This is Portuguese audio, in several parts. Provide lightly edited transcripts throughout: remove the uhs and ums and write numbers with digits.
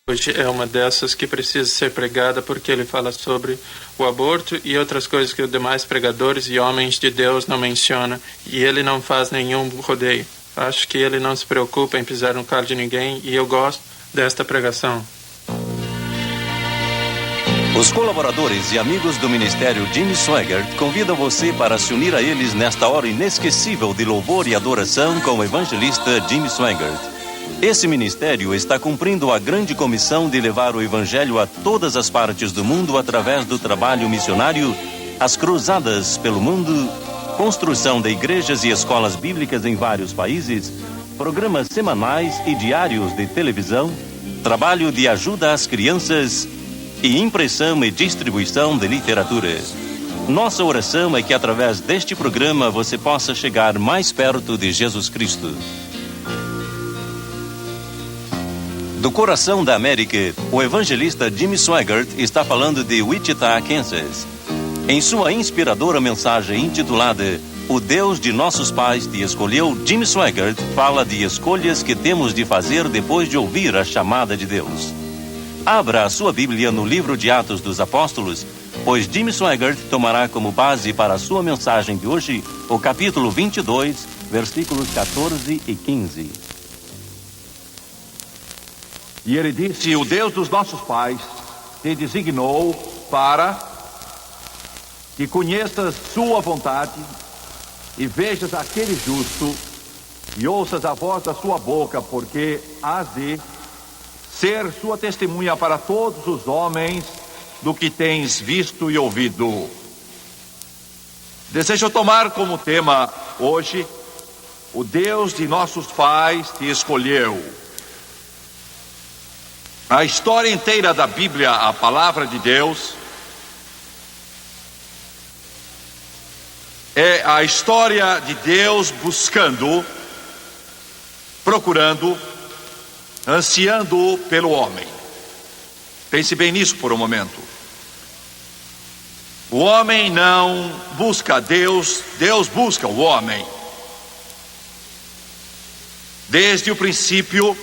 Hoje é uma dessas que precisa ser pregada porque ele fala sobre o aborto e outras coisas que os demais pregadores e homens de Deus não mencionam, e ele não faz nenhum rodeio. Acho que ele não se preocupa em pisar no calo de ninguém, e eu gosto desta pregação. Os colaboradores e amigos do Ministério Jimmy Swaggart convidam você para se unir a eles nesta hora inesquecível de louvor e adoração com o evangelista Jimmy Swaggart. Esse ministério está cumprindo a grande comissão de levar o evangelho a todas as partes do mundo através do trabalho missionário, as cruzadas pelo mundo, construção de igrejas e escolas bíblicas em vários países, programas semanais e diários de televisão, trabalho de ajuda às crianças e impressão e distribuição de literatura. Nossa oração é que através deste programa você possa chegar mais perto de Jesus Cristo. Do coração da América, o evangelista Jimmy Swaggart está falando de Wichita, Kansas. Em sua inspiradora mensagem intitulada O Deus de Nossos Pais Te Escolheu, Jimmy Swaggart fala de escolhas que temos de fazer depois de ouvir a chamada de Deus. Abra a sua Bíblia no livro de Atos dos Apóstolos, pois Jimmy Swaggart tomará como base para a sua mensagem de hoje o capítulo 22, versículos 14 e 15. E ele disse: o Deus dos nossos pais te designou para que conheças sua vontade e vejas aquele justo e ouças a voz da sua boca, porque has de ser sua testemunha para todos os homens do que tens visto e ouvido. Desejo tomar como tema hoje: o Deus de nossos pais te escolheu. A história inteira da Bíblia, a palavra de Deus, é a história de Deus buscando, procurando, ansiando pelo homem. Pense bem nisso por um momento. O homem não busca Deus, Deus busca o homem. Desde o princípio,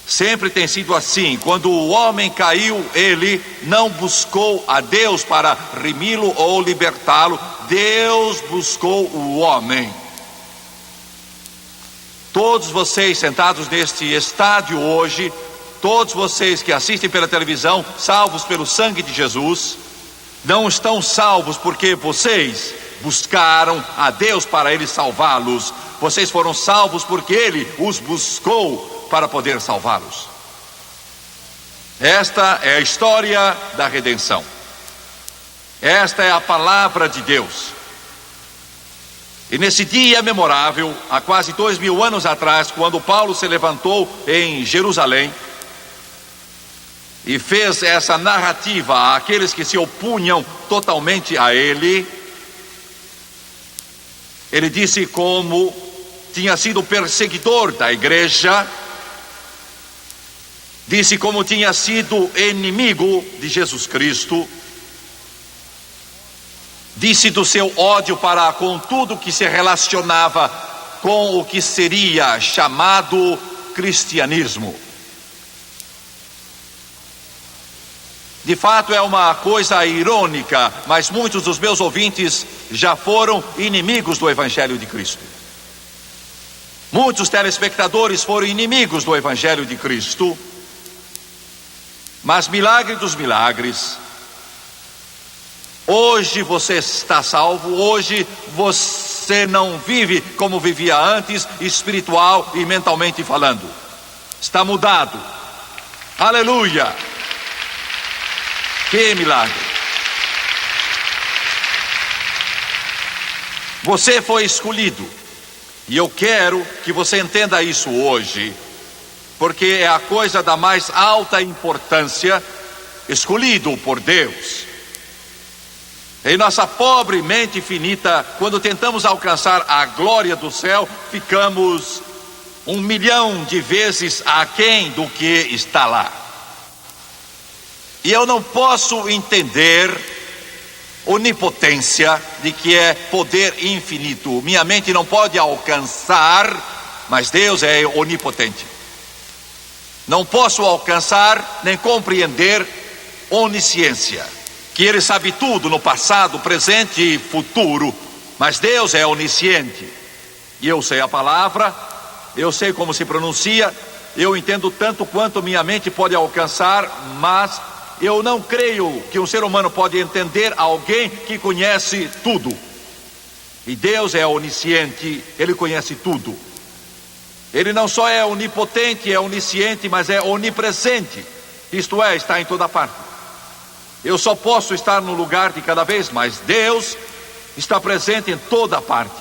sempre tem sido assim. Quando o homem caiu, ele não buscou a Deus para remi-lo ou libertá-lo. Deus buscou o homem. Todos vocês sentados neste estádio hoje, todos vocês que assistem pela televisão, salvos pelo sangue de Jesus, não estão salvos porque vocês buscaram a Deus para Ele salvá-los. Vocês foram salvos porque Ele os buscou para poder salvá-los. Esta é a história da redenção. Esta é a palavra de Deus. E nesse dia memorável, há quase 2000 anos atrás, quando Paulo se levantou em Jerusalém e fez essa narrativa àqueles que se opunham totalmente a ele, ele disse como tinha sido perseguidor da igreja, disse como tinha sido inimigo de Jesus Cristo, disse do seu ódio para com tudo que se relacionava com o que seria chamado cristianismo. De fato é uma coisa irônica, mas muitos dos meus ouvintes já foram inimigos do Evangelho de Cristo. Muitos telespectadores foram inimigos do Evangelho de Cristo. Mas milagre dos milagres, hoje você está salvo, hoje você não vive como vivia antes, espiritual e mentalmente falando. Está mudado. Aleluia! Que milagre! Você foi escolhido, e eu quero que você entenda isso hoje, porque é a coisa da mais alta importância, escolhido por Deus. Em nossa pobre mente finita, quando tentamos alcançar a glória do céu, ficamos 1 milhão de vezes aquém do que está lá. E eu não posso entender onipotência, de que é poder infinito. Minha mente não pode alcançar, mas Deus é onipotente. Não posso alcançar nem compreender onisciência, que Ele sabe tudo no passado, presente e futuro. Mas Deus é onisciente. E eu sei a palavra, eu sei como se pronuncia, eu entendo tanto quanto minha mente pode alcançar, mas eu não creio que um ser humano pode entender alguém que conhece tudo. E Deus é onisciente, Ele conhece tudo. Ele não só é onipotente, é onisciente, mas é onipresente. Isto é, está em toda parte. Eu só posso estar no lugar de cada vez, mas Deus está presente em toda parte.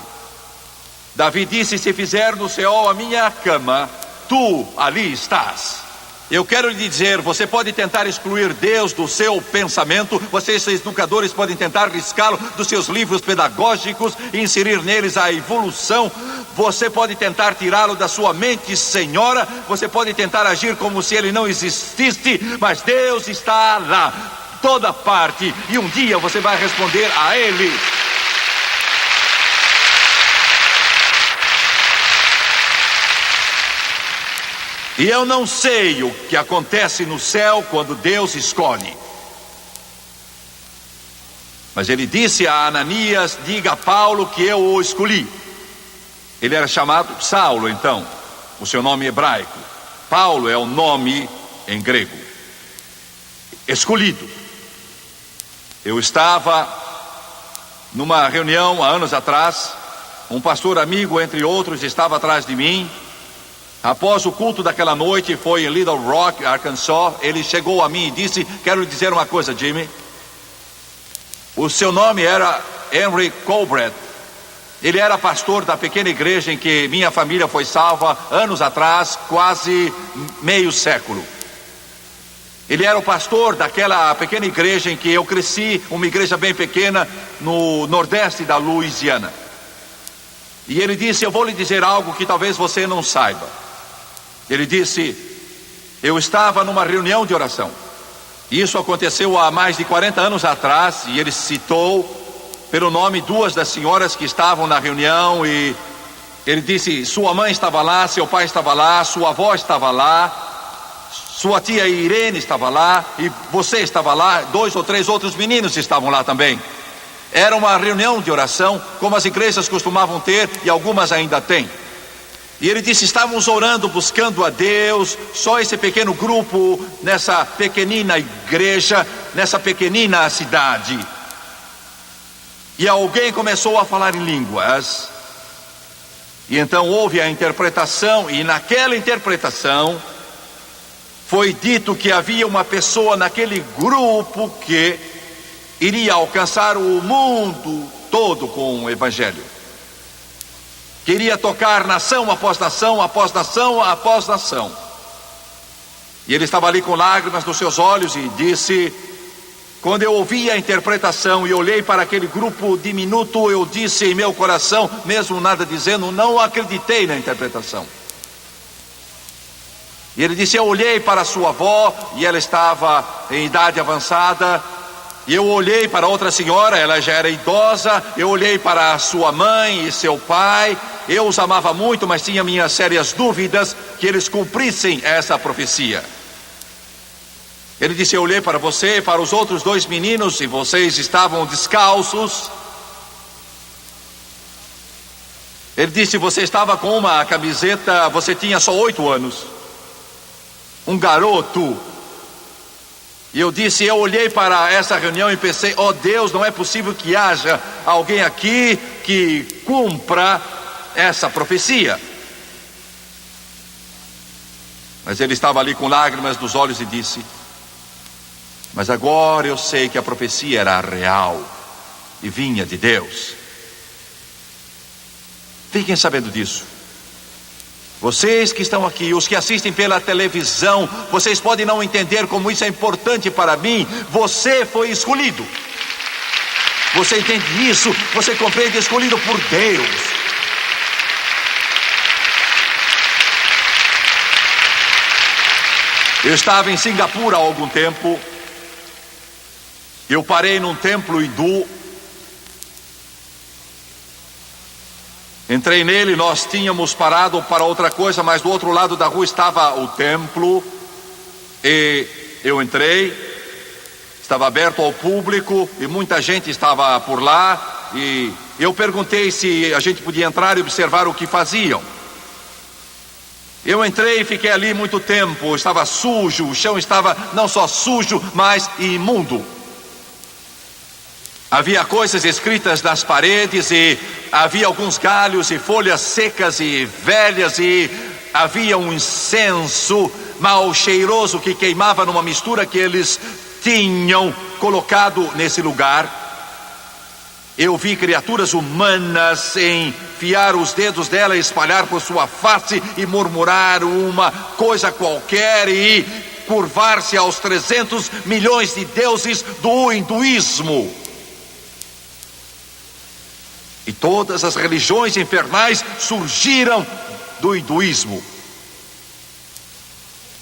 Davi disse: se fizer no Seol a minha cama, tu ali estás. Eu quero lhe dizer, você pode tentar excluir Deus do seu pensamento, vocês, educadores, podem tentar riscá-lo dos seus livros pedagógicos e inserir neles a evolução. Você pode tentar tirá-lo da sua mente, senhora. Você pode tentar agir como se ele não existisse, mas Deus está lá, toda parte, e um dia você vai responder a Ele. E eu não sei o que acontece no céu quando Deus escolhe. Mas Ele disse a Ananias: diga a Paulo que eu o escolhi. Ele era chamado Saulo, então, o seu nome hebraico. Paulo é o nome em grego. Escolhido. Eu estava numa reunião há anos atrás. Um pastor amigo, entre outros, estava atrás de mim. Após o culto daquela noite, foi em Little Rock, Arkansas. Ele chegou a mim e disse: quero lhe dizer uma coisa, Jimmy. O seu nome era Henry Colbreth. Ele era pastor da pequena igreja em que minha família foi salva anos atrás, quase meio século. Ele era o pastor daquela pequena igreja em que eu cresci, uma igreja bem pequena no nordeste da Louisiana. E ele disse: eu vou lhe dizer algo que talvez você não saiba. Ele disse: eu estava numa reunião de oração. Isso aconteceu há mais de 40 anos atrás. E ele citou pelo nome duas das senhoras que estavam na reunião. E ele disse: sua mãe estava lá, seu pai estava lá, sua avó estava lá, sua tia Irene estava lá, e você estava lá. 2 ou 3 outros meninos estavam lá também. Era uma reunião de oração, como as igrejas costumavam ter, e algumas ainda têm. E ele disse: estávamos orando, buscando a Deus, só esse pequeno grupo, nessa pequenina igreja, nessa pequenina cidade. E alguém começou a falar em línguas. E então houve a interpretação, e naquela interpretação foi dito que havia uma pessoa naquele grupo que iria alcançar o mundo todo com o Evangelho. Queria tocar nação após nação, após nação, após nação. E ele estava ali com lágrimas nos seus olhos e disse: quando eu ouvi a interpretação e olhei para aquele grupo diminuto, eu disse em meu coração, mesmo nada dizendo, não acreditei na interpretação. E ele disse: eu olhei para sua avó e ela estava em idade avançada. E eu olhei para outra senhora, ela já era idosa. Eu olhei para sua mãe e seu pai. Eu os amava muito, mas tinha minhas sérias dúvidas que eles cumprissem essa profecia. Ele disse: eu olhei para você e para os outros 2 meninos, e vocês estavam descalços. Ele disse: você estava com uma camiseta, você tinha só 8 anos. Um garoto. E eu disse: eu olhei para essa reunião e pensei: oh Deus, não é possível que haja alguém aqui que cumpra essa profecia. Mas ele estava ali com lágrimas nos olhos e disse: mas agora eu sei que a profecia era real e vinha de Deus. Fiquem sabendo disso. Vocês que estão aqui, os que assistem pela televisão, vocês podem não entender como isso é importante para mim. Você foi escolhido. Você entende isso? Você compreende? Escolhido por Deus. Eu estava em Singapura há algum tempo. Eu parei num templo hindu. Entrei nele, nós tínhamos parado para outra coisa, mas do outro lado da rua estava o templo. E eu entrei, estava aberto ao público e muita gente estava por lá. E eu perguntei se a gente podia entrar e observar o que faziam. Eu entrei e fiquei ali muito tempo. Estava sujo, o chão estava não só sujo, mas imundo. Havia coisas escritas nas paredes e havia alguns galhos e folhas secas e velhas e havia um incenso mal cheiroso que queimava numa mistura que eles tinham colocado nesse lugar. Eu vi criaturas humanas enfiar os dedos dela e espalhar por sua face e murmurar uma coisa qualquer e curvar-se aos 300 milhões de deuses do hinduísmo. E todas as religiões infernais surgiram do hinduísmo.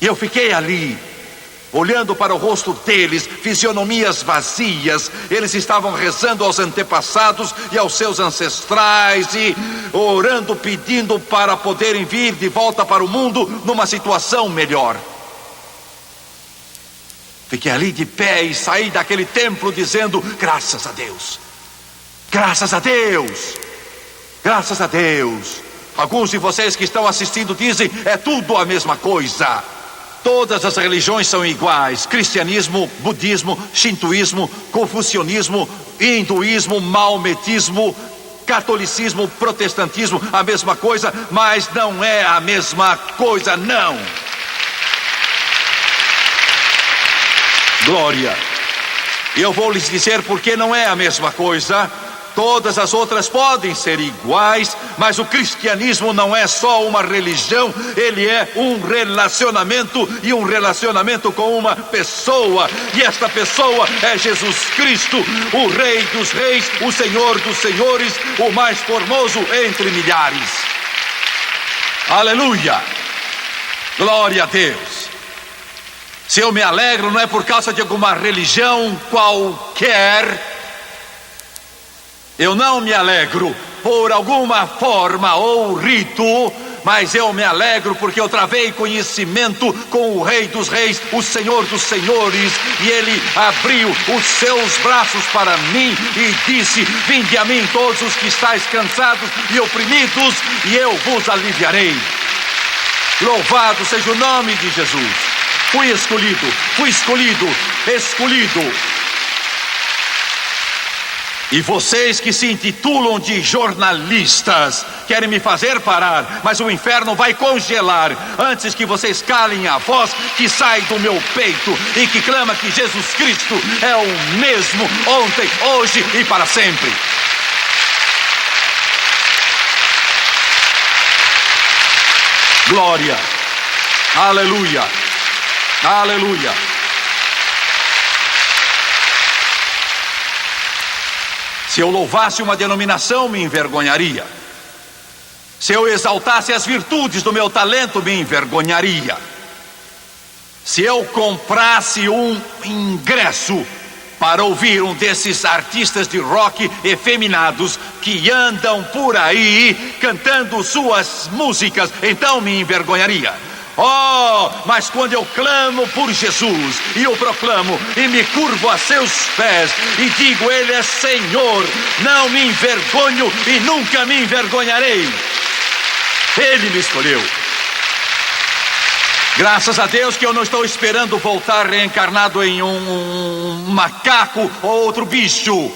E eu fiquei ali, olhando para o rosto deles, fisionomias vazias. Eles estavam rezando aos antepassados e aos seus ancestrais e orando, pedindo para poderem vir de volta para o mundo numa situação melhor. Fiquei ali de pé e saí daquele templo dizendo: graças a Deus, graças a Deus, graças a Deus. Alguns de vocês que estão assistindo dizem: é tudo a mesma coisa. Todas as religiões são iguais: cristianismo, budismo, shintoísmo, confucionismo, hinduísmo, maometismo, catolicismo, protestantismo, a mesma coisa, mas não é a mesma coisa, não. Glória. Eu vou lhes dizer por que não é a mesma coisa. Todas as outras podem ser iguais, mas o cristianismo não é só uma religião, ele é um relacionamento, e um relacionamento com uma pessoa, e esta pessoa é Jesus Cristo, o Rei dos Reis, o Senhor dos Senhores, o mais formoso entre milhares. Aleluia! Glória a Deus! Se eu me alegro, não é por causa de alguma religião qualquer. Eu não me alegro por alguma forma ou rito, mas eu me alegro porque eu travei conhecimento com o Rei dos Reis, o Senhor dos Senhores, e Ele abriu os seus braços para mim e disse: vinde a mim todos os que estáis cansados e oprimidos, e eu vos aliviarei. Louvado seja o nome de Jesus. Fui escolhido. E vocês que se intitulam de jornalistas querem me fazer parar, mas o inferno vai congelar antes que vocês calem a voz que sai do meu peito e que clama que Jesus Cristo é o mesmo ontem, hoje e para sempre. Glória, aleluia, aleluia. Se eu louvasse uma denominação, me envergonharia. Se eu exaltasse as virtudes do meu talento, me envergonharia. Se eu comprasse um ingresso para ouvir um desses artistas de rock efeminados que andam por aí cantando suas músicas, então me envergonharia. Oh, mas quando eu clamo por Jesus e o proclamo e me curvo a seus pés e digo: Ele é Senhor, não me envergonho e nunca me envergonharei. Ele me escolheu. Graças a Deus que eu não estou esperando voltar reencarnado em um macaco ou outro bicho.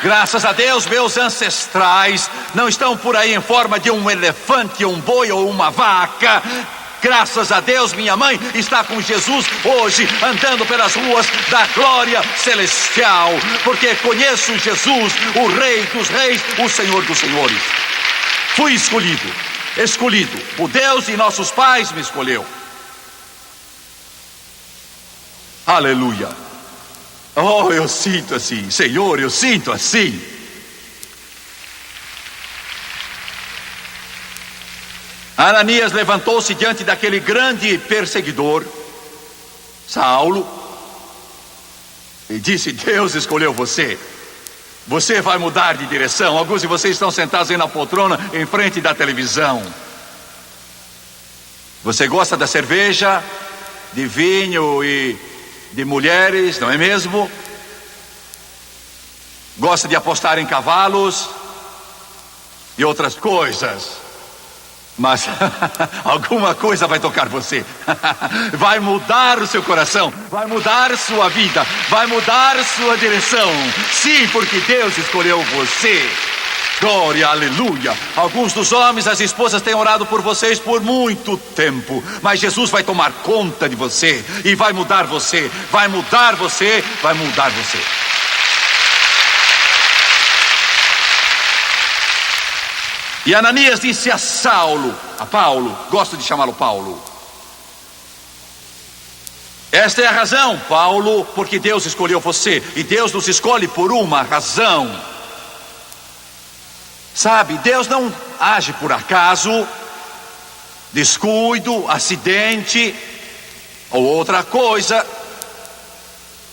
Graças a Deus, meus ancestrais não estão por aí em forma de um elefante, um boi ou uma vaca. Graças a Deus, minha mãe está com Jesus hoje, andando pelas ruas da glória celestial, porque conheço Jesus, o Rei dos Reis, o Senhor dos Senhores. Fui escolhido. O Deus de nossos pais me escolheu. Aleluia. Oh, eu sinto assim, Senhor, eu sinto assim. Ananias levantou-se diante daquele grande perseguidor, Saulo, e disse: Deus escolheu você. Você vai mudar de direção. Alguns de vocês estão sentados aí na poltrona, em frente da televisão. Você gosta da cerveja, de vinho e de mulheres, não é mesmo? Gosta de apostar em cavalos e outras coisas. Mas alguma coisa vai tocar você. Vai mudar o seu coração, vai mudar sua vida, vai mudar sua direção. Sim, porque Deus escolheu você. Glória, aleluia. Alguns dos homens, as esposas têm orado por vocês por muito tempo, mas Jesus vai tomar conta de você e vai mudar você, vai mudar você, vai mudar você. E Ananias disse a Paulo, gosto de chamá-lo Paulo: esta é a razão, Paulo, porque Deus escolheu você. E Deus nos escolhe por uma razão. Sabe, Deus não age por acaso, descuido, acidente ou outra coisa.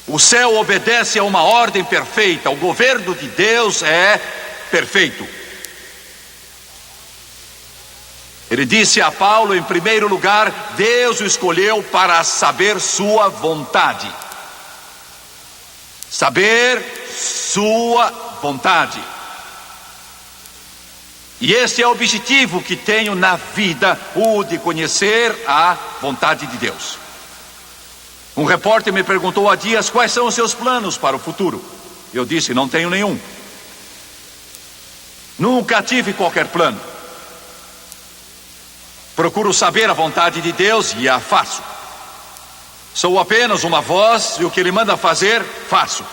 O céu obedece a uma ordem perfeita. O governo de Deus é perfeito. Ele disse a Paulo, em primeiro lugar, Deus o escolheu para saber sua vontade. Saber sua vontade. E esse é o objetivo que tenho na vida, o de conhecer a vontade de Deus. Um repórter me perguntou há dias quais são os seus planos para o futuro. Eu disse, não tenho nenhum. Nunca tive qualquer plano. Procuro saber a vontade de Deus e a faço. Sou apenas uma voz e o que Ele manda fazer, faço.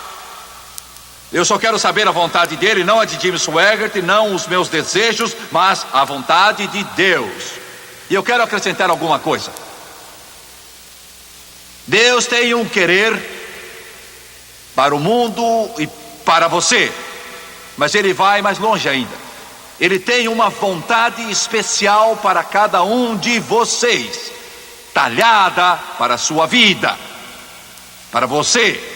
Eu só quero saber a vontade dele, não a de Jim Swaggart, não os meus desejos, mas a vontade de Deus. E eu quero acrescentar alguma coisa. Deus tem um querer para o mundo e para você, mas Ele vai mais longe ainda. Ele tem uma vontade especial para cada um de vocês, talhada para a sua vida, para você.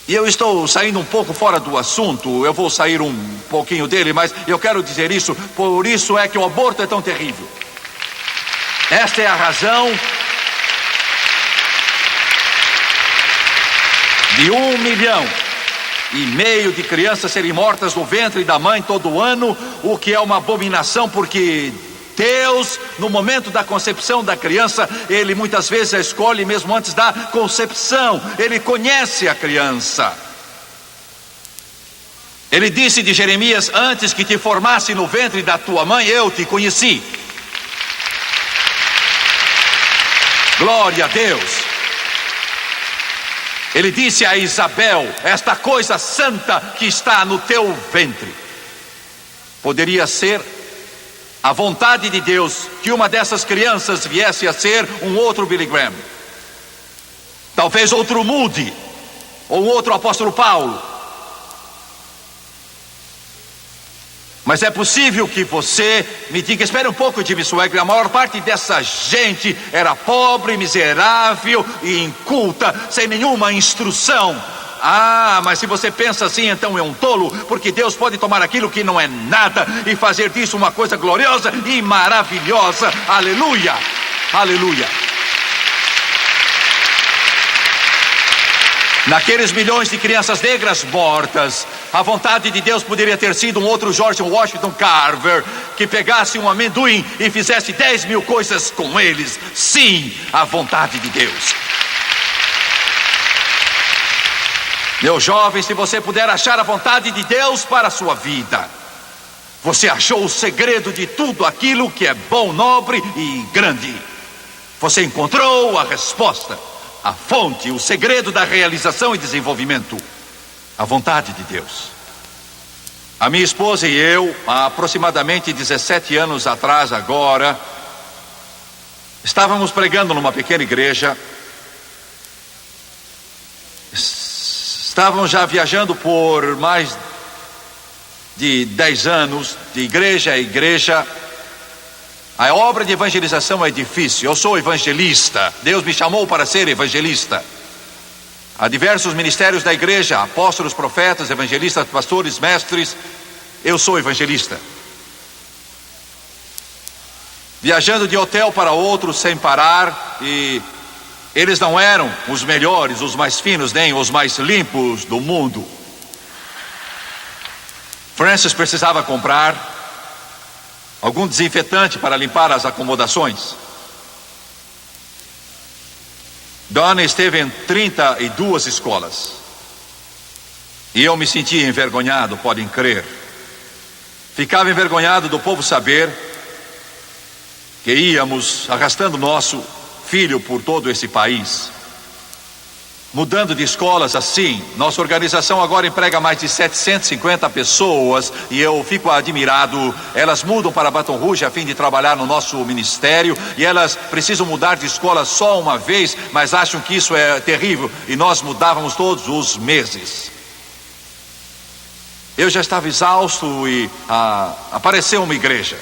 E eu estou saindo um pouco fora do assunto, eu vou sair um pouquinho dele, mas eu quero dizer isso, por isso é que o aborto é tão terrível. Esta é a razão de 1,5 milhão de crianças serem mortas no ventre da mãe todo ano, o que é uma abominação, porque Deus, no momento da concepção da criança, Ele muitas vezes a escolhe mesmo antes da concepção. Ele conhece a criança. Ele disse de Jeremias, antes que te formasse no ventre da tua mãe, eu te conheci. Glória a Deus. Ele disse a Isabel, esta coisa santa que está no teu ventre. Poderia ser a vontade de Deus que uma dessas crianças viesse a ser um outro Billy Graham, talvez outro Moody, ou outro apóstolo Paulo. Mas é possível que você me diga, espere um pouco, Jimmy Swaggart, a maior parte dessa gente era pobre, miserável e inculta, sem nenhuma instrução. Ah, mas se você pensa assim, então é um tolo, porque Deus pode tomar aquilo que não é nada e fazer disso uma coisa gloriosa e maravilhosa. Aleluia, aleluia. Naqueles milhões de crianças negras mortas, a vontade de Deus poderia ter sido um outro George Washington Carver, que pegasse um amendoim e fizesse 10.000 coisas com eles. Sim, a vontade de Deus. Meu jovem, se você puder achar a vontade de Deus para a sua vida, você achou o segredo de tudo aquilo que é bom, nobre e grande. Você encontrou a resposta, a fonte, o segredo da realização e desenvolvimento, a vontade de Deus. A minha esposa e eu, há aproximadamente 17 anos atrás agora, estávamos pregando numa pequena igreja. Estávamos já viajando por mais de 10 anos, de igreja a igreja. A obra de evangelização é difícil. Eu sou evangelista. Deus me chamou para ser evangelista. Há diversos ministérios da igreja: apóstolos, profetas, evangelistas, pastores, mestres. Eu sou evangelista. Viajando de hotel para outro sem parar, e eles não eram os melhores, os mais finos, nem os mais limpos do mundo. Francis precisava comprar algum desinfetante para limpar as acomodações. Donna esteve em 32 escolas. E eu me sentia envergonhado, podem crer. Ficava envergonhado do povo saber que íamos arrastando nosso filho por todo esse país, mudando de escolas assim. Nossa organização agora emprega mais de 750 pessoas e eu fico admirado. Elas mudam para Baton Rouge a fim de trabalhar no nosso ministério, e elas precisam mudar de escola só uma vez, mas acham que isso é terrível, e nós mudávamos todos os meses. Eu já estava exausto e apareceu uma igreja,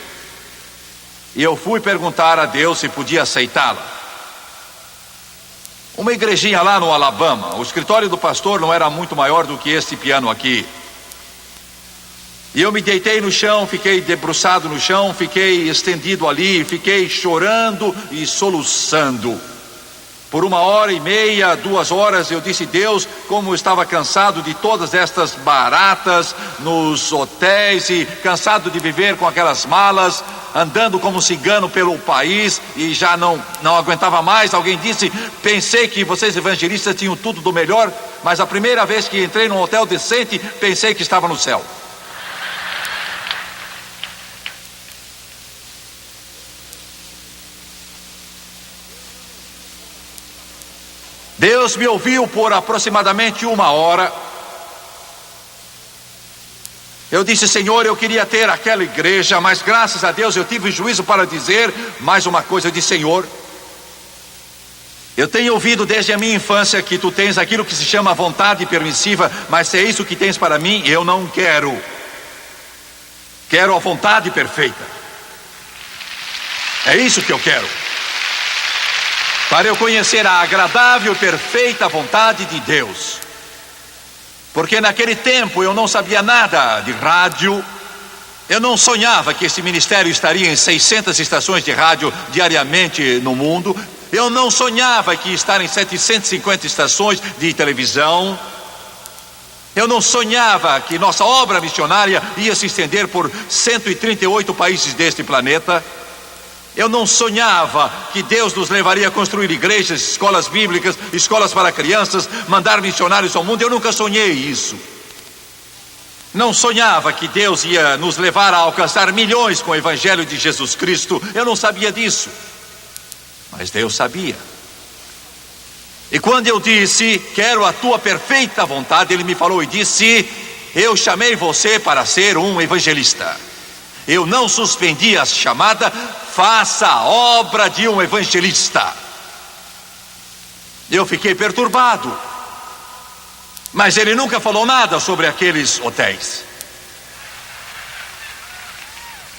e eu fui perguntar a Deus se podia aceitá-la. Uma igrejinha lá no Alabama. O escritório do pastor não era muito maior do que este piano aqui. E eu me deitei no chão, fiquei debruçado no chão, fiquei estendido ali, fiquei chorando e soluçando. Por 1h30, 2 horas, eu disse: Deus, como eu estava cansado de todas estas baratas nos hotéis, e cansado de viver com aquelas malas, andando como um cigano pelo país, e já não aguentava mais. Alguém disse: pensei que vocês evangelistas tinham tudo do melhor, mas a primeira vez que entrei num hotel decente, pensei que estava no céu. Deus me ouviu por aproximadamente 1 hora. Eu disse: Senhor, eu queria ter aquela igreja, mas graças a Deus eu tive juízo para dizer mais uma coisa. Eu disse: Senhor, eu tenho ouvido desde a minha infância que tu tens aquilo que se chama vontade permissiva, mas se é isso que tens para mim, eu não quero. Quero a vontade perfeita. É isso que eu quero, para eu conhecer a agradável e perfeita vontade de Deus. Porque naquele tempo eu não sabia nada de rádio. Eu não sonhava que esse ministério estaria em 600 estações de rádio diariamente no mundo. Eu não sonhava que estar em 750 estações de televisão. Eu não sonhava que nossa obra missionária ia se estender por 138 países deste planeta. Eu não sonhava que Deus nos levaria a construir igrejas, escolas bíblicas, escolas para crianças, mandar missionários ao mundo. Eu nunca sonhei isso. Não sonhava que Deus ia nos levar a alcançar milhões com o evangelho de Jesus Cristo. Eu não sabia disso, mas Deus sabia. E quando eu disse: quero a tua perfeita vontade, Ele me falou e disse: eu chamei você para ser um evangelista. Eu não suspendi a chamada. Faça a obra de um evangelista. Eu fiquei perturbado, mas Ele nunca falou nada sobre aqueles hotéis.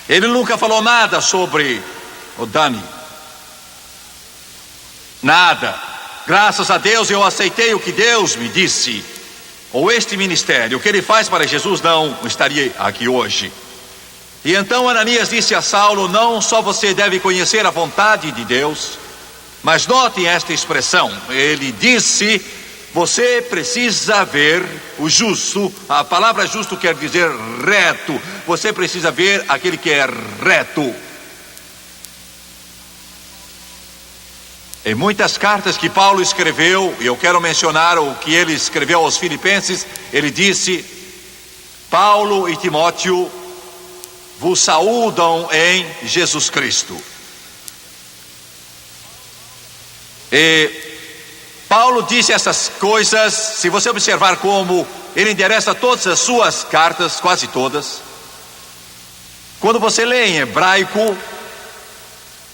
Ele nunca falou nada sobre o Dani. Nada. Graças a Deus eu aceitei o que Deus me disse. Ou este ministério, o que ele faz para Jesus, não estaria aqui hoje. E então Ananias disse a Saulo: não só você deve conhecer a vontade de Deus, mas notem esta expressão. Ele disse: você precisa ver o justo. A palavra justo quer dizer reto. Você precisa ver aquele que é reto. Em muitas cartas que Paulo escreveu, e eu quero mencionar o que ele escreveu aos Filipenses, ele disse: Paulo e Timóteo vos saúdam em Jesus Cristo. E Paulo disse essas coisas, se você observar como ele endereça todas as suas cartas, quase todas. Quando você lê em hebraico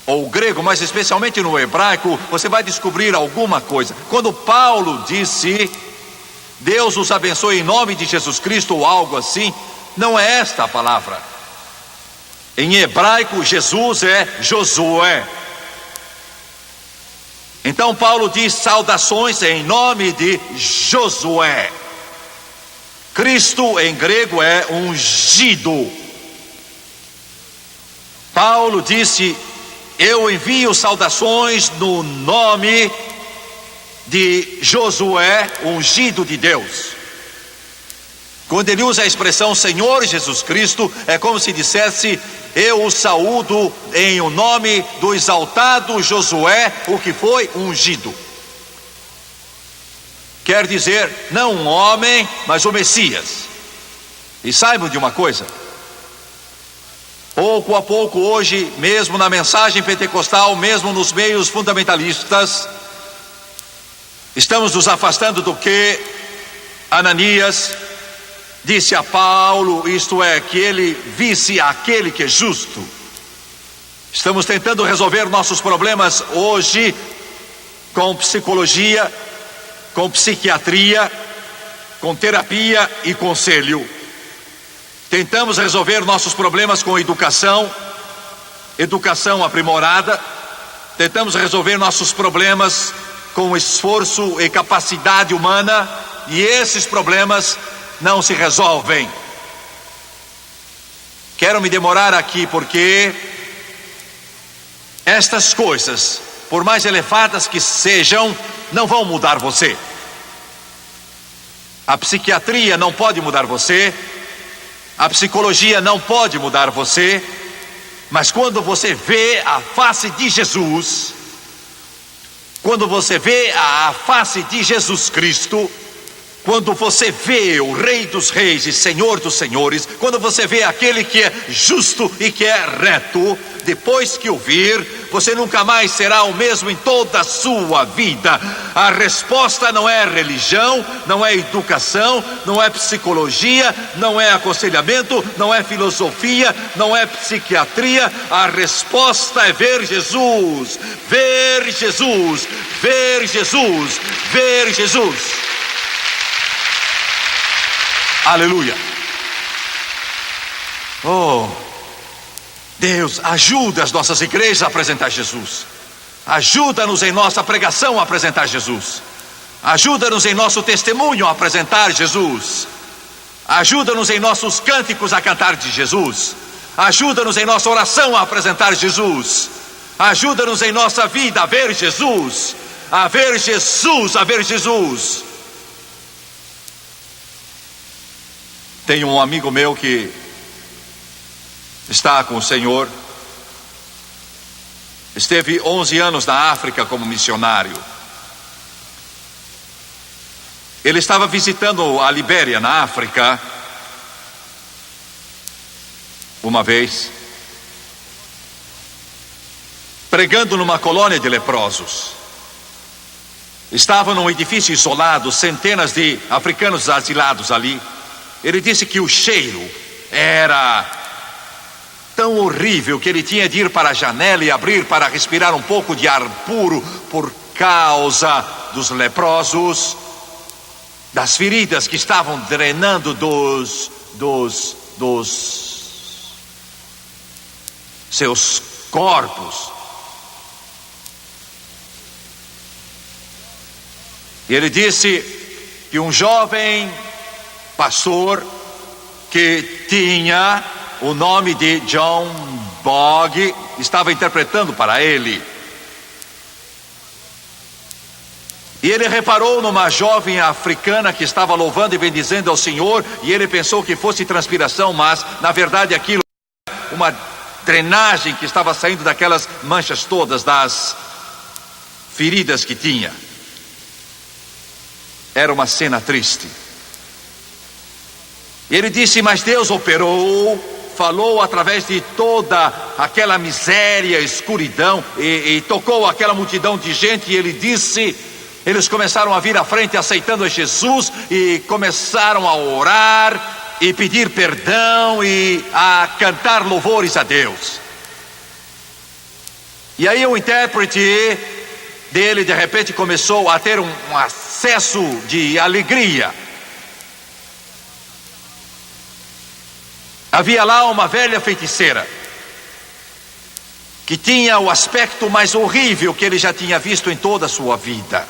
ou grego, mas especialmente no hebraico, você vai descobrir alguma coisa. Quando Paulo disse: Deus os abençoe em nome de Jesus Cristo, ou algo assim, não é esta a palavra. Em hebraico, Jesus é Josué. Então Paulo diz saudações em nome de Josué. Cristo em grego é ungido. Paulo disse: eu envio saudações no nome de Josué, ungido de Deus. Quando ele usa a expressão Senhor Jesus Cristo, é como se dissesse: eu o saúdo em o nome do exaltado Josué, o que foi ungido. Quer dizer, não um homem, mas o Messias. E saibam de uma coisa: pouco a pouco hoje, mesmo na mensagem pentecostal, mesmo nos meios fundamentalistas, estamos nos afastando do que Ananias disse a Paulo, isto é, que ele visse aquele que é justo. Estamos tentando resolver nossos problemas hoje com psicologia, com psiquiatria, com terapia e conselho. Tentamos resolver nossos problemas com educação aprimorada. Tentamos resolver nossos problemas com esforço e capacidade humana, e esses problemas não se resolvem. Quero me demorar aqui porque estas coisas, por mais elevadas que sejam, não vão mudar você. A psiquiatria não pode mudar você, a psicologia não pode mudar você, mas quando você vê a face de Jesus, quando você vê a face de Jesus Cristo, quando você vê o Rei dos Reis e Senhor dos Senhores, quando você vê aquele que é justo e que é reto, depois que o vir, você nunca mais será o mesmo em toda a sua vida. A resposta não é religião, não é educação, não é psicologia, não é aconselhamento, não é filosofia, não é psiquiatria. A resposta é ver Jesus, ver Jesus, ver Jesus, ver Jesus. Aleluia. Oh, Deus, ajuda as nossas igrejas a apresentar Jesus. Ajuda-nos em nossa pregação a apresentar Jesus. Ajuda-nos em nosso testemunho a apresentar Jesus. Ajuda-nos em nossos cânticos a cantar de Jesus. Ajuda-nos em nossa oração a apresentar Jesus. Ajuda-nos em nossa vida a ver Jesus. A ver Jesus, a ver Jesus. Tenho um amigo meu que está com o Senhor. Esteve 11 anos na África como missionário. Ele estava visitando a Libéria, na África, uma vez, pregando numa colônia de leprosos. Estava num edifício isolado, centenas de africanos asilados ali. Ele disse que o cheiro era tão horrível que ele tinha de ir para a janela e abrir para respirar um pouco de ar puro por causa dos leprosos, das feridas que estavam drenando dos seus corpos. E ele disse que um jovem pastor que tinha o nome de John Bog estava interpretando para ele. E ele reparou numa jovem africana que estava louvando e bendizendo ao Senhor, e ele pensou que fosse transpiração, mas na verdade aquilo era uma drenagem que estava saindo daquelas manchas todas, das feridas que tinha. Era uma cena triste. Ele disse, mas Deus operou, falou através de toda aquela miséria, escuridão, e tocou aquela multidão de gente, e ele disse, eles começaram a vir à frente aceitando a Jesus, e começaram a orar, e pedir perdão, e a cantar louvores a Deus. E aí o intérprete dele, de repente, começou a ter um acesso de alegria. Havia lá uma velha feiticeira. que tinha o aspecto mais horrível que ele já tinha visto em toda a sua vida.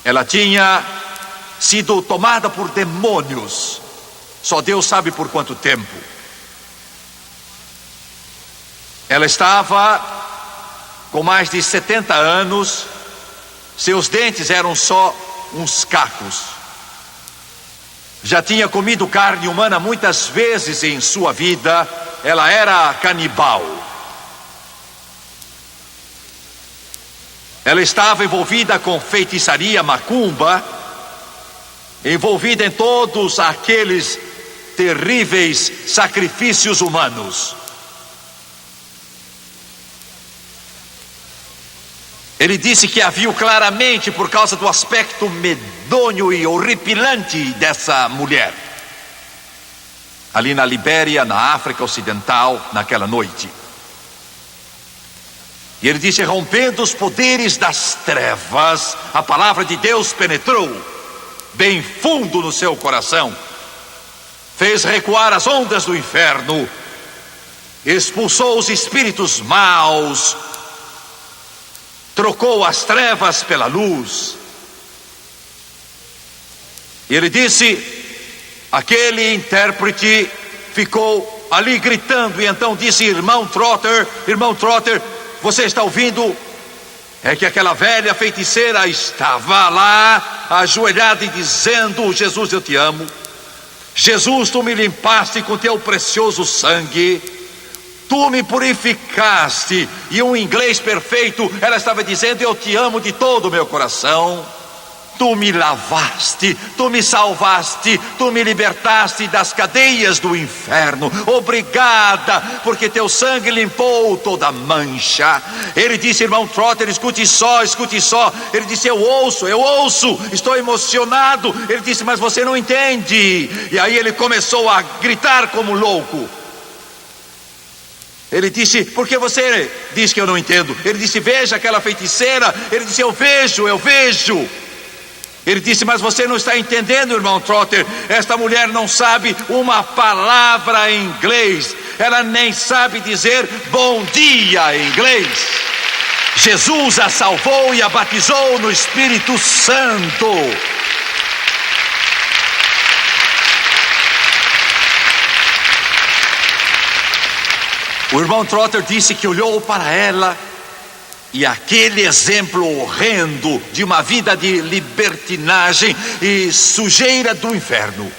Ela tinha sido tomada por demônios, só Deus sabe por quanto tempo. Ela estava com mais de 70 anos, seus dentes eram só uns cacos. Já tinha comido carne humana muitas vezes em sua vida, ela era canibal. Ela estava envolvida com feitiçaria, macumba, envolvida em todos aqueles terríveis sacrifícios humanos. Ele disse que a viu claramente por causa do aspecto medonho e horripilante dessa mulher, ali na Libéria, na África Ocidental, naquela noite. E ele disse: rompendo os poderes das trevas, a palavra de Deus penetrou bem fundo no seu coração, fez recuar as ondas do inferno, expulsou os espíritos maus, trocou as trevas pela luz. E ele disse, aquele intérprete ficou ali gritando, e então disse: irmão Trotter, você está ouvindo? É que aquela velha feiticeira estava lá, ajoelhada e dizendo: Jesus, eu te amo. Jesus, tu me limpaste com teu precioso sangue, tu me purificaste. E um inglês perfeito, ela estava dizendo: eu te amo de todo o meu coração. Tu me lavaste, tu me salvaste, tu me libertaste das cadeias do inferno. Obrigada, porque teu sangue limpou toda mancha. Ele disse: irmão Trotter, escute só. Ele disse: eu ouço, estou emocionado. Ele disse: mas você não entende. E aí ele começou a gritar como louco. Ele disse: por que você diz que eu não entendo? Ele disse: veja aquela feiticeira. Ele disse: eu vejo. Ele disse: mas você não está entendendo, irmão Trotter. Esta mulher não sabe uma palavra em inglês. Ela nem sabe dizer bom dia em inglês. Jesus a salvou e a batizou no Espírito Santo. O irmão Trotter disse que olhou para ela, e aquele exemplo horrendo de uma vida de libertinagem e sujeira do inferno,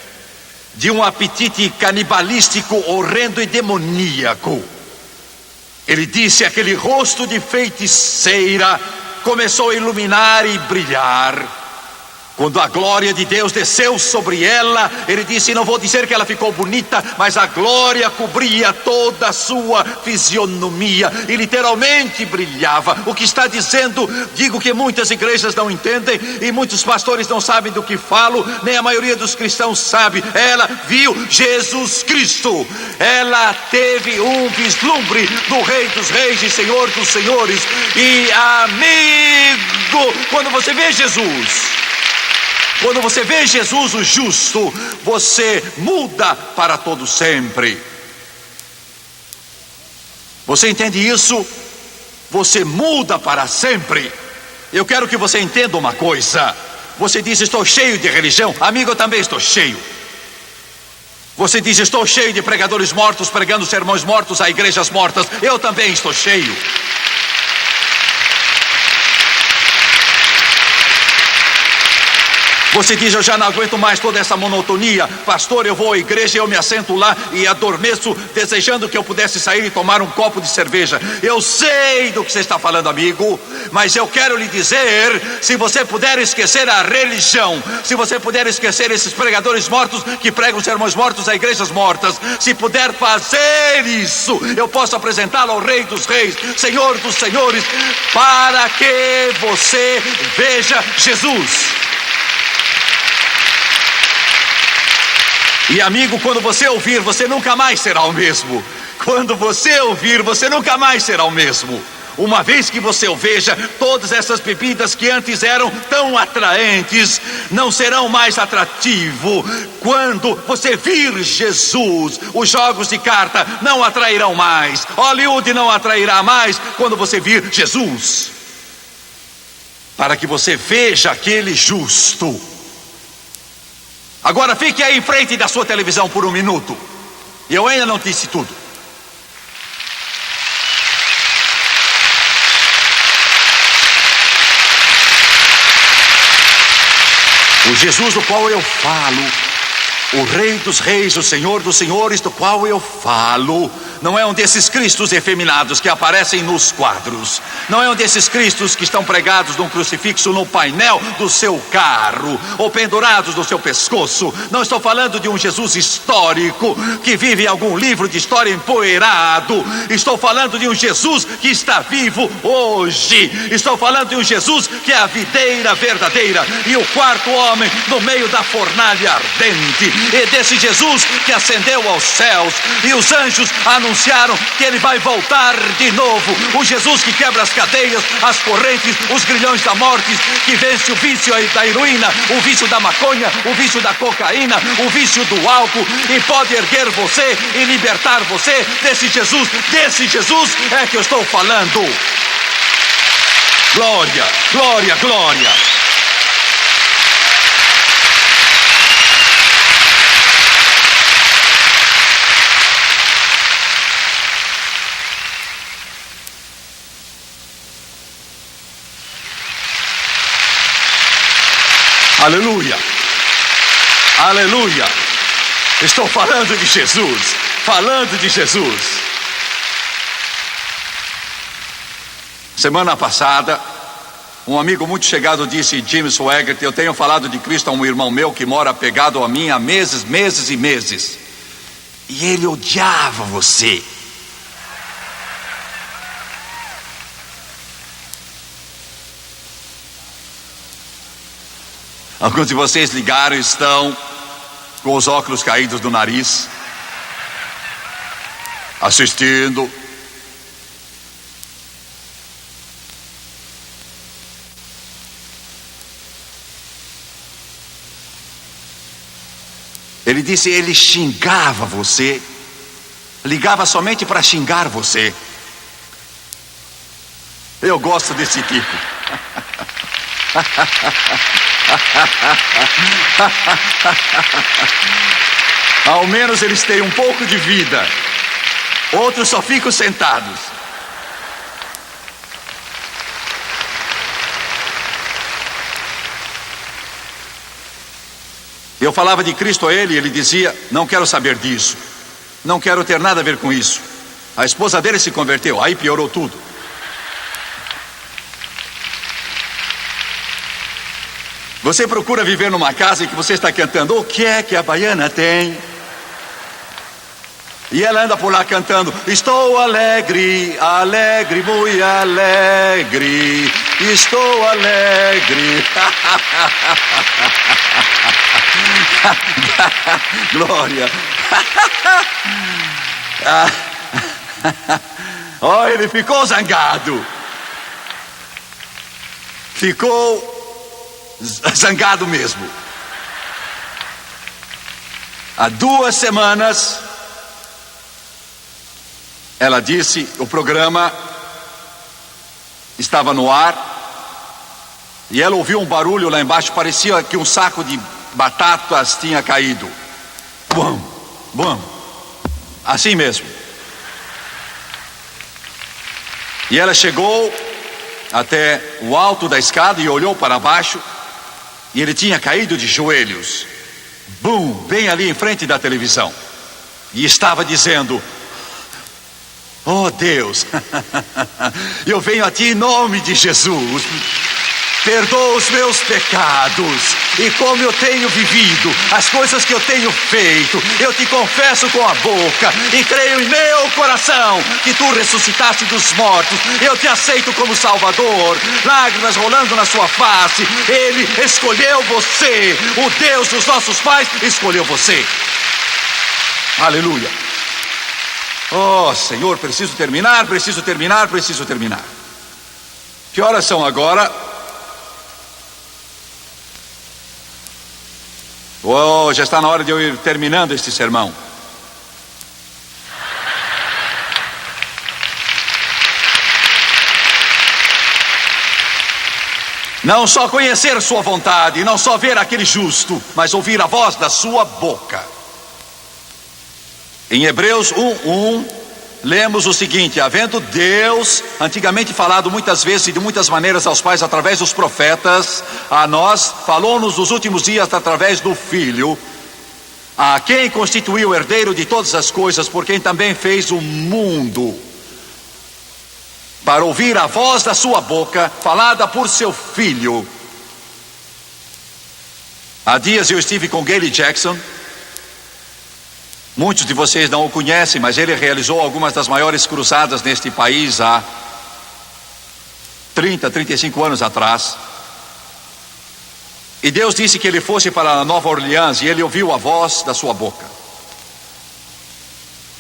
de um apetite canibalístico horrendo e demoníaco. Ele disse: aquele rosto de feiticeira começou a iluminar e brilhar. Quando a glória de Deus desceu sobre ela, ele disse: não vou dizer que ela ficou bonita, mas a glória cobria toda a sua fisionomia e literalmente brilhava. O que está dizendo, digo que muitas igrejas não entendem e muitos pastores não sabem do que falo, nem a maioria dos cristãos sabe. Ela viu Jesus Cristo, ela teve um vislumbre do Rei dos Reis e Senhor dos Senhores. E amigo, quando você vê Jesus o justo, você muda para todo sempre. Você entende isso? Você muda para sempre. Eu quero que você entenda uma coisa. Você diz: estou cheio de religião. Amigo, eu também estou cheio. Você diz: estou cheio de pregadores mortos, pregando sermões mortos a igrejas mortas. Eu também estou cheio. Você diz: eu já não aguento mais toda essa monotonia. Pastor, eu vou à igreja, eu me assento lá e adormeço, desejando que eu pudesse sair e tomar um copo de cerveja. Eu sei do que você está falando, amigo, mas eu quero lhe dizer: se você puder esquecer a religião, se você puder esquecer esses pregadores mortos que pregam sermões mortos a igrejas mortas, se puder fazer isso, eu posso apresentá-lo ao Rei dos Reis, Senhor dos Senhores, para que você veja Jesus. E amigo, quando você ouvir, você nunca mais será o mesmo. Quando você ouvir, você nunca mais será o mesmo. Uma vez que você o veja, todas essas bebidas que antes eram tão atraentes não serão mais atrativo. Quando você vir Jesus, os jogos de carta não atrairão mais, Hollywood não atrairá mais quando você vir Jesus. Para que você veja aquele justo. Agora fique aí em frente da sua televisão por um minuto. Eu ainda não disse tudo. O Jesus do qual eu falo, o Rei dos Reis, o Senhor dos Senhores do qual eu falo, não é um desses cristos efeminados que aparecem nos quadros. Não é um desses cristos que estão pregados num crucifixo no painel do seu carro ou pendurados no seu pescoço. Não estou falando de um Jesus histórico que vive em algum livro de história empoeirado. Estou falando de um Jesus que está vivo hoje. Estou falando de um Jesus que é a videira verdadeira e o quarto homem no meio da fornalha ardente. E desse Jesus que ascendeu aos céus e os anjos anunciaram que ele vai voltar de novo. O Jesus que quebra as cadeias, as correntes, os grilhões da morte, que vence o vício da heroína, o vício da maconha, o vício da cocaína, o vício do álcool, e pode erguer você e libertar você. Desse Jesus é que eu estou falando. Glória, glória, glória. Aleluia, aleluia. Estou falando de Jesus, falando de Jesus. Semana passada, um amigo muito chegado disse: Jim Swaggart, eu tenho falado de Cristo a um irmão meu que mora pegado a mim há meses, meses e meses. E ele odiava você. Alguns de vocês ligaram e estão com os óculos caídos do nariz, assistindo. Ele disse, ele xingava você, ligava somente para xingar você. Eu gosto desse tipo. Ao menos eles têm um pouco de vida. Outros só ficam sentados. Eu falava de Cristo a ele e ele dizia: não quero saber disso, não quero ter nada a ver com isso. A esposa dele se converteu, aí piorou tudo. Você procura viver numa casa em que você está cantando o que é que a baiana tem? E ela anda por lá cantando: estou alegre, alegre, muito alegre, estou alegre. Glória. Oh, ele ficou zangado. Ficou zangado mesmo. Há 2 semanas, ela disse, o programa estava no ar, e ela ouviu um barulho lá embaixo, parecia que um saco de batatas tinha caído. Bum, bum. Assim mesmo. E ela chegou até o alto da escada e olhou para baixo, e ele tinha caído de joelhos, bum, bem ali em frente da televisão, e estava dizendo: oh Deus, eu venho a ti em nome de Jesus, perdoa os meus pecados, e como eu tenho vivido, as coisas que eu tenho feito, eu te confesso com a boca, e creio em meu coração, que tu ressuscitaste dos mortos, eu te aceito como Salvador. Lágrimas rolando na sua face, ele escolheu você, o Deus dos nossos pais escolheu você. Aleluia. Oh Senhor, preciso terminar. Que horas são agora? Oh, já está na hora de eu ir terminando este sermão. Não só conhecer sua vontade, não só ver aquele justo, mas ouvir a voz da sua boca. Em Hebreus 1:1, lemos o seguinte: havendo Deus antigamente falado muitas vezes e de muitas maneiras aos pais através dos profetas, a nós falou-nos nos últimos dias através do Filho, a quem constituiu o herdeiro de todas as coisas, por quem também fez o mundo, para ouvir a voz da sua boca, falada por seu Filho. Há dias eu estive com Gary Jackson. Muitos de vocês não o conhecem, mas ele realizou algumas das maiores cruzadas neste país há 35 anos atrás. E Deus disse que ele fosse para Nova Orleans, e ele ouviu a voz da sua boca.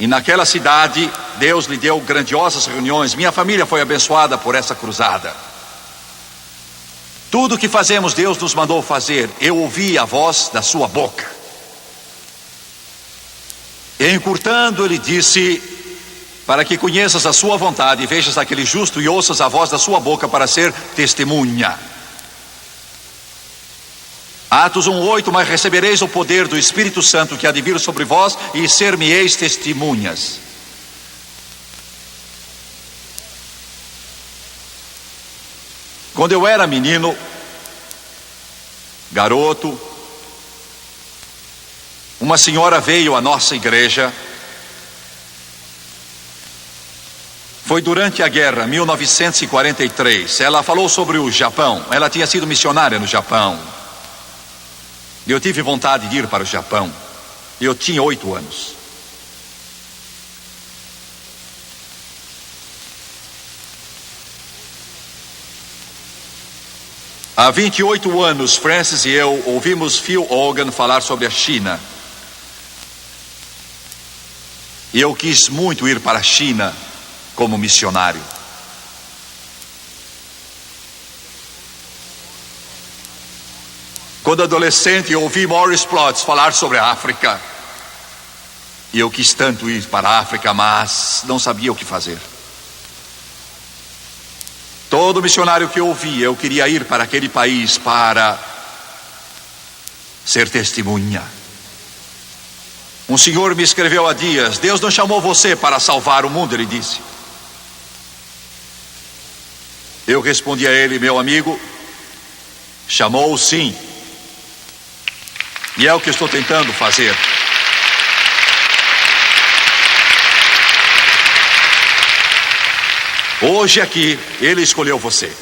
E naquela cidade, Deus lhe deu grandiosas reuniões. Minha família foi abençoada por essa cruzada. Tudo o que fazemos, Deus nos mandou fazer. Eu ouvi a voz da sua boca. E encurtando, ele disse: para que conheças a sua vontade e vejas aquele justo e ouças a voz da sua boca para ser testemunha. Atos 1:8, mas recebereis o poder do Espírito Santo que há de vir sobre vós e ser-me-eis testemunhas. Quando eu era menino, garoto, uma senhora veio à nossa igreja. Foi durante a guerra, 1943. Ela falou sobre o Japão. Ela tinha sido missionária no Japão. Eu tive vontade de ir para o Japão. Eu tinha 8 anos. Há 28 anos, Francis e eu ouvimos Phil Hogan falar sobre a China. E eu quis muito ir para a China como missionário. Quando adolescente, eu ouvi Morris Plotz falar sobre a África. E eu quis tanto ir para a África, mas não sabia o que fazer. Todo missionário que eu ouvi, eu queria ir para aquele país para ser testemunha. Um senhor me escreveu há dias: Deus não chamou você para salvar o mundo, ele disse. Eu respondi a ele: meu amigo, chamou sim. E é o que estou tentando fazer. Hoje aqui, ele escolheu você.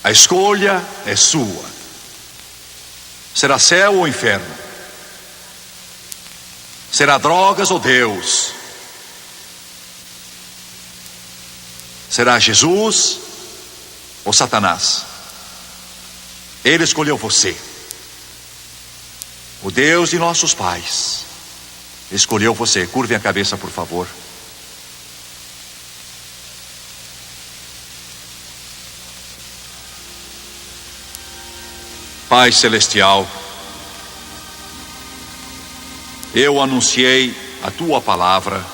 A escolha é sua. Será céu ou inferno? Será drogas ou Deus? Será Jesus ou Satanás? Ele escolheu você. O Deus de nossos pais escolheu você. Curve a cabeça, por favor. Pai Celestial, eu anunciei a tua palavra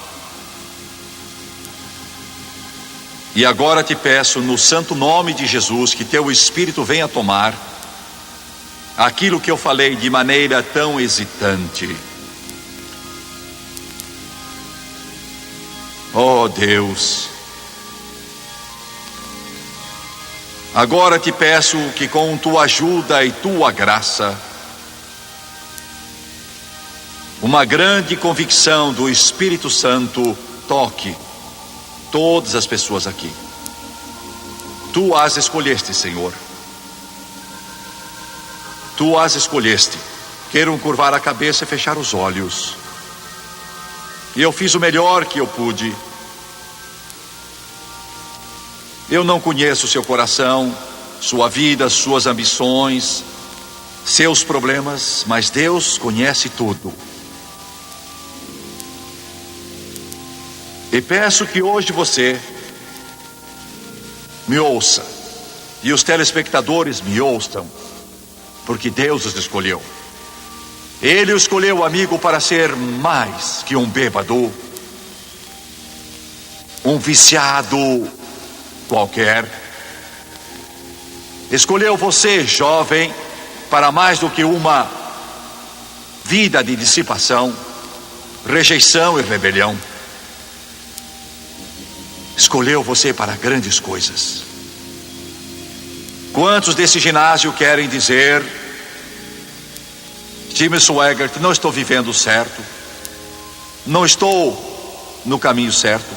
e agora te peço, no santo nome de Jesus, que teu Espírito venha tomar aquilo que eu falei de maneira tão hesitante. Oh Deus, agora te peço que com tua ajuda e tua graça, uma grande convicção do Espírito Santo toque todas as pessoas aqui. Tu as escolheste, Senhor. Tu as escolheste. Queiram curvar a cabeça e fechar os olhos. E eu fiz o melhor que eu pude. Eu não conheço seu coração, sua vida, suas ambições, seus problemas, mas Deus conhece tudo. E peço que hoje você me ouça. E os telespectadores me ouçam. Porque Deus os escolheu. Ele escolheu, amigo, para ser mais que um bêbado, um viciado qualquer. Escolheu você, jovem, para mais do que uma vida de dissipação, rejeição e rebelião. Escolheu você para grandes coisas. Quantos desse ginásio querem dizer: Jimmy Swaggart, não estou vivendo certo, não estou no caminho certo,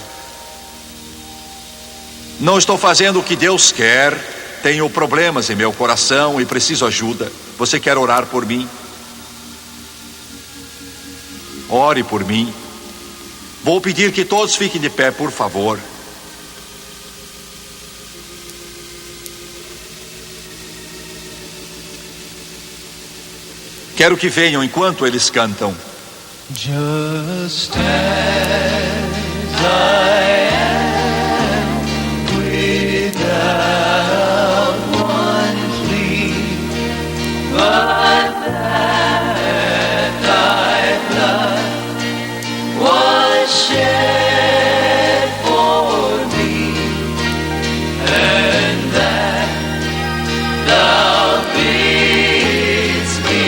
não estou fazendo o que Deus quer, tenho problemas em meu coração e preciso ajuda. Você quer orar por mim? Ore por mim. Vou pedir que todos fiquem de pé, por favor. Quero que venham enquanto eles cantam. Just as I am, without one plea, but that thy blood was shed for me, and that thou bidst me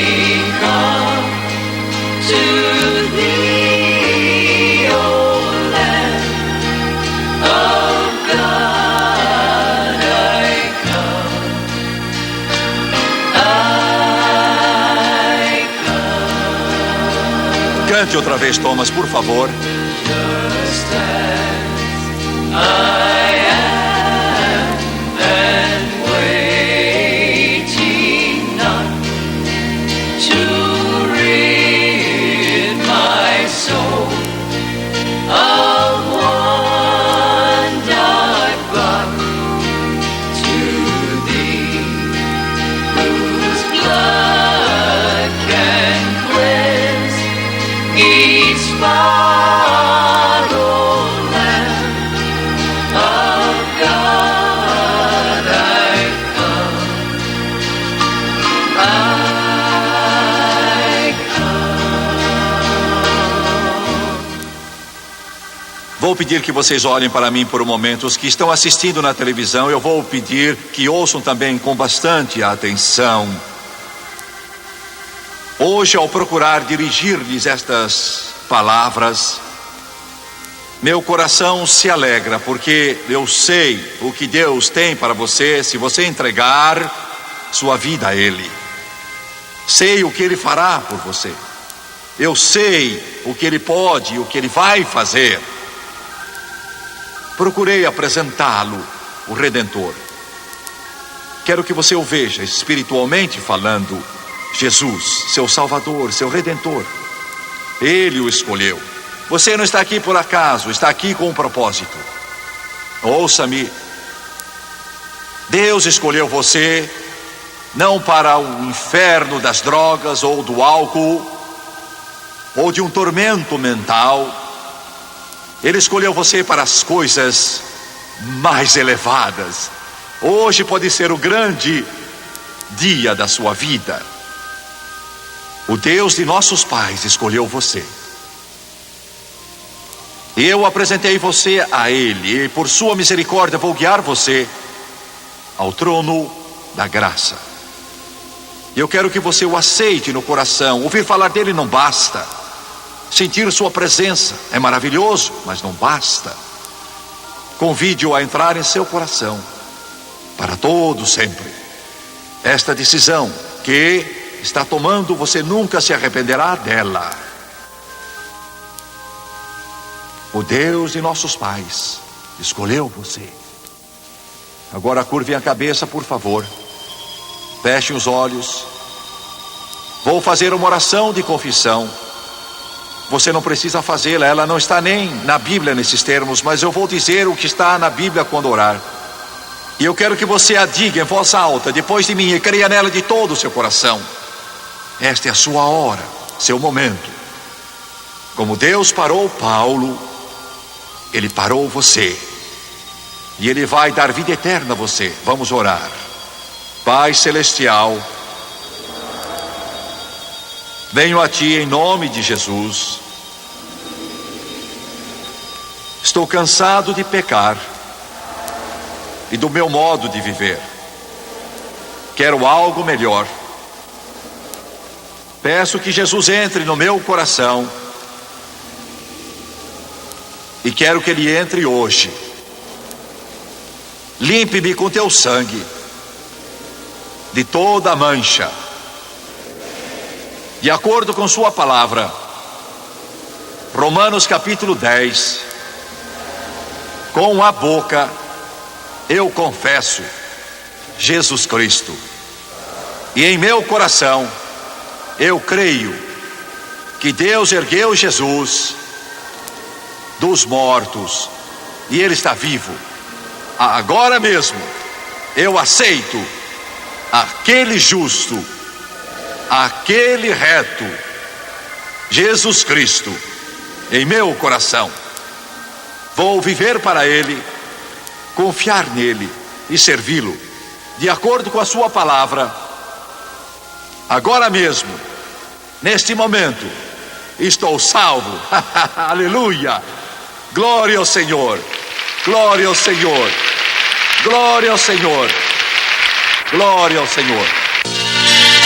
come to thee, O Lamb of God, I come, Cante outra vez, Thomas, por favor. just as I am, and waiting not to rid my soul of one dark bond to thee, whose blood can cleanse each spot, O Lamb of God, I come, I Vou pedir que vocês olhem para mim por um momento. Os que estão assistindo na televisão, eu vou pedir que ouçam também com bastante atenção. Hoje, ao procurar dirigir-lhes estas palavras, meu coração se alegra, porque eu sei o que Deus tem para você, se você entregar sua vida a Ele. Sei o que Ele fará por você. Eu sei o que Ele pode e o que Ele vai fazer. Procurei apresentá-lo, o Redentor. Quero que você o veja espiritualmente falando. Jesus, seu Salvador, seu Redentor. Ele o escolheu. Você não está aqui por acaso, está aqui com um propósito. Ouça-me. Deus escolheu você não para o inferno das drogas ou do álcool ou de um tormento mental. Ele escolheu você para as coisas mais elevadas. Hoje pode ser o grande dia da sua vida. O Deus de nossos pais escolheu você. Eu apresentei você a Ele, e por sua misericórdia vou guiar você ao trono da graça. Eu quero que você o aceite no coração. Ouvir falar dele não basta. Sentir sua presença é maravilhoso, mas não basta. Convide-o a entrar em seu coração para todo sempre. Esta decisão que está tomando, você nunca se arrependerá dela. O Deus de nossos pais escolheu você. Agora curvem a cabeça, por favor. Fechem os olhos. Vou fazer uma oração de confissão. Você não precisa fazê-la, ela não está nem na Bíblia nesses termos, mas eu vou dizer o que está na Bíblia quando orar. E eu quero que você a diga em voz alta, depois de mim, e creia nela de todo o seu coração. Esta é a sua hora, seu momento. Como Deus parou Paulo, Ele parou você. E Ele vai dar vida eterna a você. Vamos orar. Pai Celestial, venho a Ti em nome de Jesus. Estou cansado de pecar e do meu modo de viver. Quero algo melhor. Peço que Jesus entre no meu coração e quero que Ele entre hoje. Limpe-me com Teu sangue de toda a mancha. De acordo com Sua palavra, Romanos capítulo 10, com a boca eu confesso Jesus Cristo, e em meu coração eu creio que Deus ergueu Jesus dos mortos e Ele está vivo. Agora mesmo eu aceito aquele justo, aquele reto, Jesus Cristo, em meu coração. Vou viver para Ele, confiar nele e servi-lo, de acordo com a Sua palavra. Agora mesmo, neste momento, estou salvo. Aleluia! Glória ao Senhor! Glória ao Senhor! Glória ao Senhor! Glória ao Senhor!